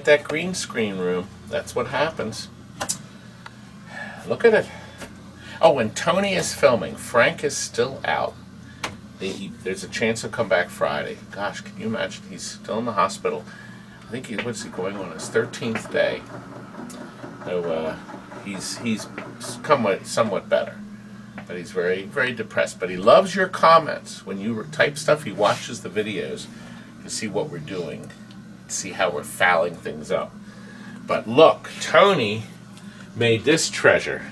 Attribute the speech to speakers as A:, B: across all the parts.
A: get that green screen room. That's what happens. Look at it. Oh, and Tony is filming. Frank is still out. There's a chance he'll come back Friday. Gosh, can you imagine? He's still in the hospital. I think what's he going on his 13th day. So he's somewhat better, but he's very, very depressed. But he loves your comments. When you type stuff, he watches the videos to see what we're doing, see how we're fouling things up. But look, Tony made this treasure,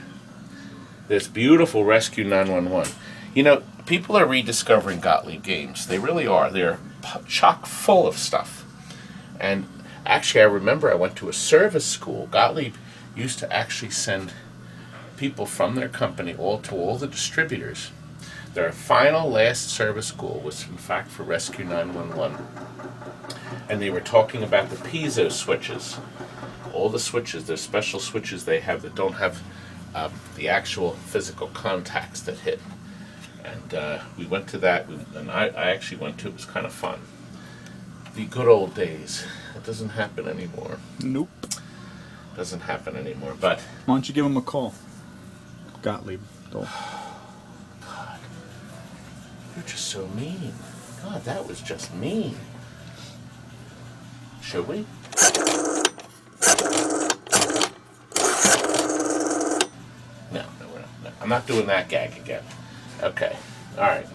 A: this beautiful Rescue 911. You know, people are rediscovering Gottlieb games. They really are. They're chock full of stuff. And actually, I remember I went to a service school. Gottlieb used to actually send people from their company to all the distributors. Their final last service school was, in fact, for Rescue 911. And they were talking about the piezo switches. All the switches, there's special switches they have that don't have the actual physical contacts that hit. And we went to that, and I actually went to it. It was kind of fun. The good old days. It doesn't happen anymore.
B: Nope.
A: Doesn't happen anymore, but...
B: Why don't you give him a call? Gottlieb.
A: God. You're just so mean. God, that was just mean. Should we? No, we're not. No. I'm not doing that gag again. Okay. All right.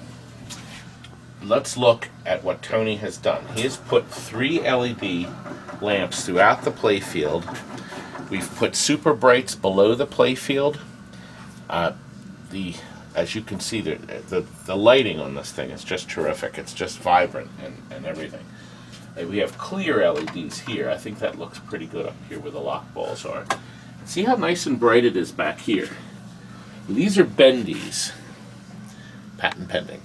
A: Let's look at what Tony has done. He has put 3 LED lamps throughout the play field. We've put super brights below the play field. As you can see, the lighting on this thing is just terrific. It's just vibrant and everything. And we have clear LEDs here. I think that looks pretty good up here where the lock balls are. See how nice and bright it is back here? These are bendies. Patent pending.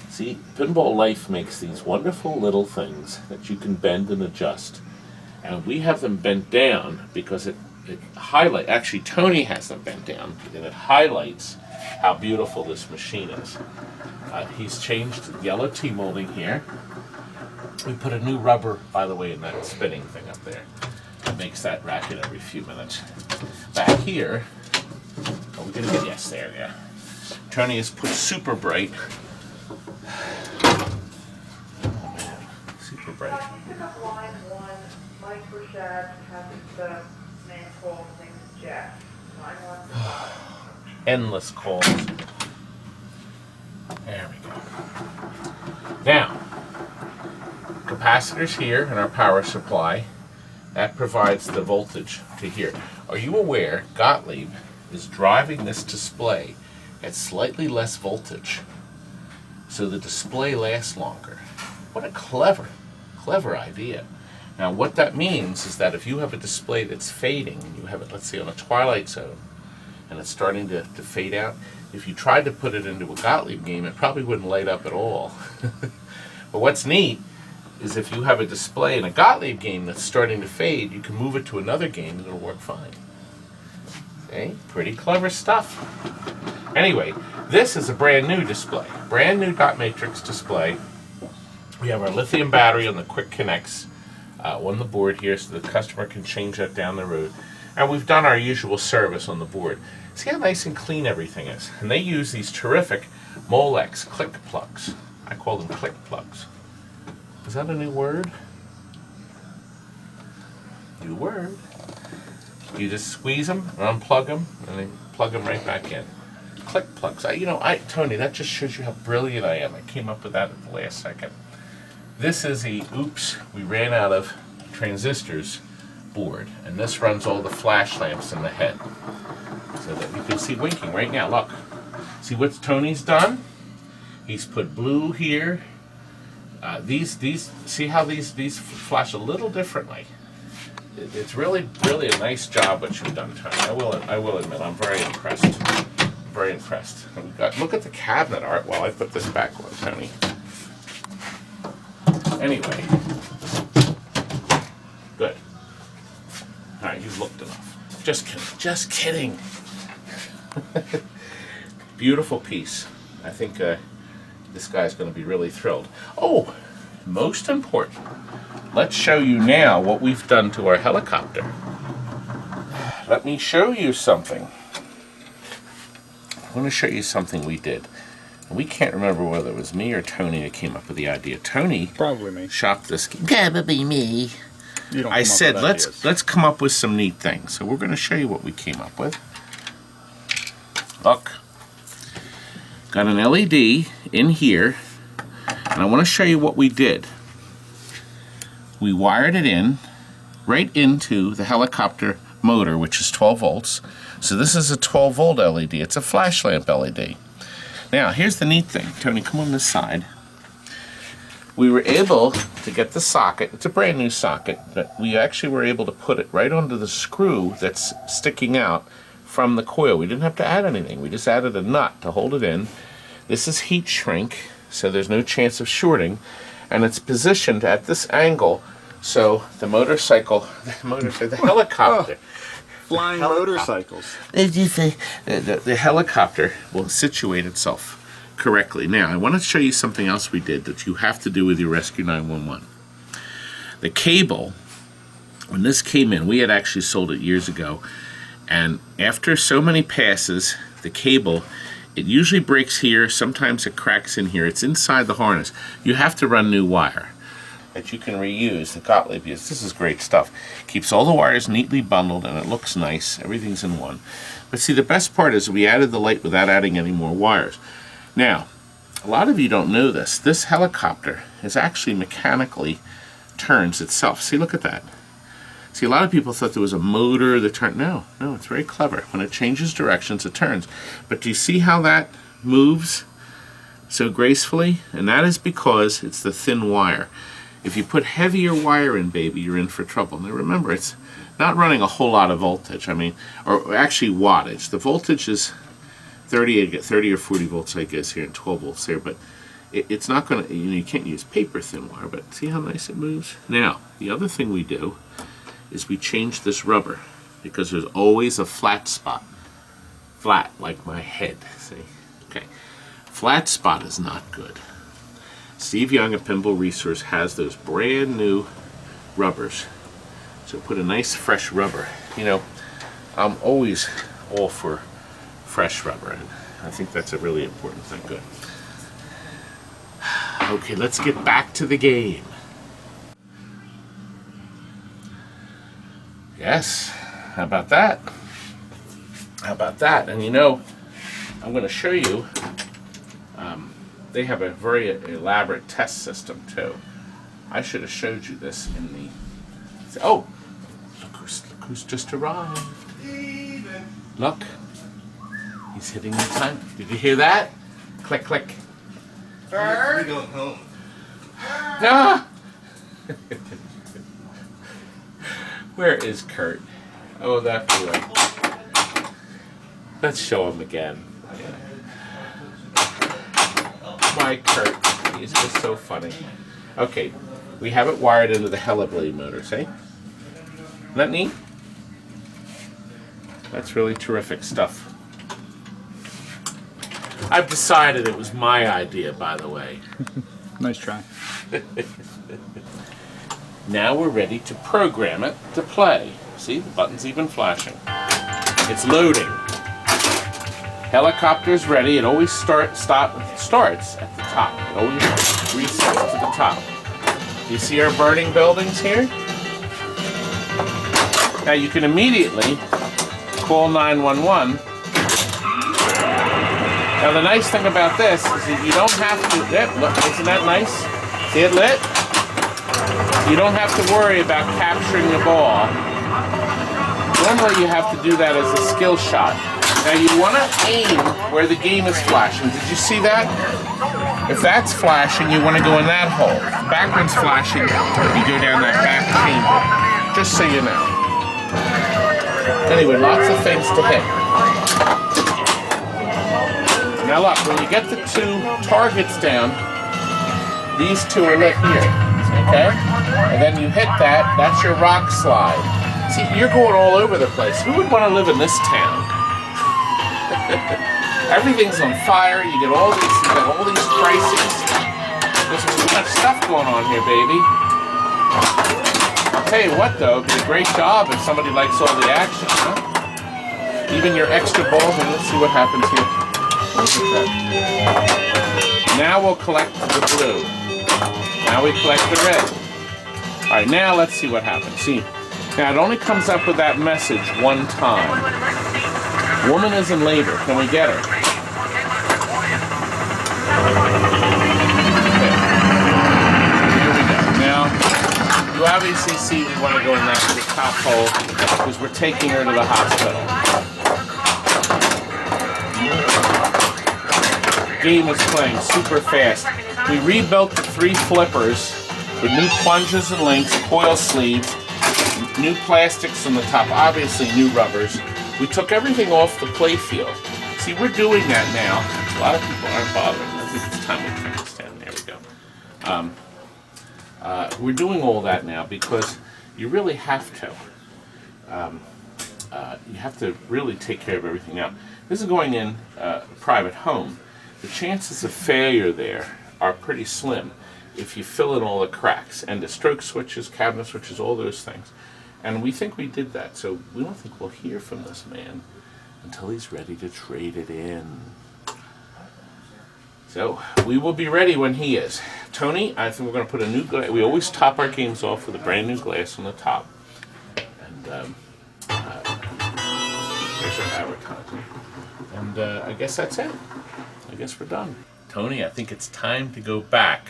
A: See, Pinball Life makes these wonderful little things that you can bend and adjust. And we have them bent down because it highlights, actually Tony has them bent down, and it highlights how beautiful this machine is. He's changed the yellow T-molding here. We put a new rubber, by the way, in that spinning thing up there. It makes that racket every few minutes. Back here, we're going to get, yes, there, yeah. Tony has put super bright. Oh man, super bright.
C: Pick up line 1, Mike Rashad has the man called things Jack. Line 1.
A: Endless calls. There we go. Now, capacitors here in our power supply. That provides the voltage to here. Are you aware Gottlieb is driving this display at slightly less voltage so the display lasts longer? What a clever idea. Now what that means is that if you have a display that's fading, and you have it, let's say, on a twilight zone, and it's starting to fade out, if you tried to put it into a Gottlieb game, it probably wouldn't light up at all. But what's neat is if you have a display in a Gottlieb game that's starting to fade, you can move it to another game and it'll work fine. Okay, pretty clever stuff. Anyway, this is a brand new display, brand new dot matrix display. We have our lithium battery on the quick connects on the board here so the customer can change that down the road. And we've done our usual service on the board. See how nice and clean everything is. And they use these terrific Molex click plugs. I call them click plugs. Is that a new word? New word. You just squeeze them and unplug them and then plug them right back in. Click plugs. Tony, that just shows you how brilliant I am. I came up with that at the last second. This is the oops, we ran out of transistors board, and this runs all the flash lamps in the head so that you can see winking right now. Look, see what Tony's done? He's put blue here. These see how these flash a little differently. It's really a nice job what you've done, Tony. I will admit I'm very impressed. Very impressed. Look at the cabinet art while I put this back on, Tony. Anyway, good. All right, you've looked enough. Just kidding. Just kidding. Beautiful piece. I think this guy's going to be really thrilled. Oh, most important, let's show you now what we've done to our helicopter. Let me show you something. I want to show you something we did. And we can't remember whether it was me or Tony that came up with the idea. Tony
B: Probably me.
A: shopped this. Probably me.
B: You don't
A: I
B: come
A: said,
B: up with
A: let's come up with some neat things. So we're going to show you what we came up with. Look. Got an LED in here. And I want to show you what we did. We wired it in, right into the helicopter motor, which is 12 volts. So this is a 12 volt LED. It's a flash lamp LED. Now, here's the neat thing. Tony, come on this side. We were able to get the socket. It's a brand new socket, but we actually were able to put it right onto the screw that's sticking out from the coil. We didn't have to add anything. We just added a nut to hold it in. This is heat shrink, so there's no chance of shorting. And it's positioned at this angle, so the the helicopter.
B: Flying motorcycles.
A: The helicopter will situate itself correctly. Now, I want to show you something else we did that you have to do with your Rescue 911. The cable, when this came in, we had actually sold it years ago, and after so many passes, the cable, it usually breaks here, sometimes it cracks in here. It's inside the harness. You have to run new wire that you can reuse, that Gottlieb used. This is great stuff. Keeps all the wires neatly bundled and it looks nice. Everything's in one. But see, the best part is we added the light without adding any more wires. Now, a lot of you don't know this. This helicopter is actually mechanically turns itself. See, look at that. See, a lot of people thought there was a motor that turned. No, it's very clever. When it changes directions, it turns. But do you see how that moves so gracefully? And that is because it's the thin wire. If you put heavier wire in, baby, you're in for trouble. Now remember, it's not running a whole lot of voltage. I mean, or actually wattage. The voltage is 30 or 40 volts, I guess, here, and 12 volts there. But it's not going to, you can't use paper thin wire. But see how nice it moves? Now, the other thing we do is we change this rubber because there's always a flat spot. Flat, like my head, see? Okay. Flat spot is not good. Steve Young at Pinball Resource has those brand new rubbers. So put a nice fresh rubber. You know, I'm always all for fresh rubber, and I think that's a really important thing. Good. Okay, let's get back to the game. Yes, how about that? How about that? And you know, I'm going to show you, they have a very elaborate test system too. I should have showed you this in the, oh, look who's just arrived. Look, he's hitting the time. Did you hear that? Click, click.
D: We're going home.
A: Ah! Where is Kurt? Oh, that boy. Let's show him again. My Kurt. He's just so funny. Okay, we have it wired into the Heliblade motor, see? Isn't that neat? That's really terrific stuff. I've decided it was my idea, by the way.
B: Nice try.
A: Now we're ready to program it to play. See, the button's even flashing. It's loading. Helicopter's ready. It always starts at the top. It always resets to the top. You see our burning buildings here? Now you can immediately call 911. Now the nice thing about this is that you don't have to, look, isn't that nice? See it lit? You don't have to worry about capturing the ball. Normally you have to do that as a skill shot. Now you want to aim where the game is flashing. Did you see that? If that's flashing, you want to go in that hole. If the back one's flashing, you go down that back chamber. Just so you know. Anyway, lots of things to hit. Now look, when you get the two targets down, these two are lit here. Okay? And then you hit that, that's your rock slide. See, you're going all over the place. Who would want to live in this town? Everything's on fire, you got all these crises. There's too much stuff going on here, baby. I'll tell you what though, it'd be a great job if somebody likes all the action, huh? Even your extra ball. And let's see what happens here. Look at that. Now we'll collect the blue. Now we collect the red. All right, now let's see what happens. See, now it only comes up with that message one time. Woman is in labor. Can we get her? Okay. Here we go. Now, you obviously see we want to go in that the top hole because we're taking her to the hospital. The game is playing super fast. We rebuilt the 3 flippers with new plunges and links, coil sleeves, new plastics on the top, obviously new rubbers. We took everything off the play field. See, we're doing that now. A lot of people aren't bothering. I think it's time we turn this down. There we go. We're doing all that now because you really have to. You have to really take care of everything. Now, this is going in a private home. The chances of failure there are pretty slim if you fill in all the cracks and the stroke switches, cabinet switches, all those things. And we think we did that, so we don't think we'll hear from this man until he's ready to trade it in. So we will be ready when he is. Tony, I think we're going to put a new glass. We always top our games off with a brand new glass on the top. And there's our advertising. And I guess that's it. I guess we're done. Tony, I think it's time to go back.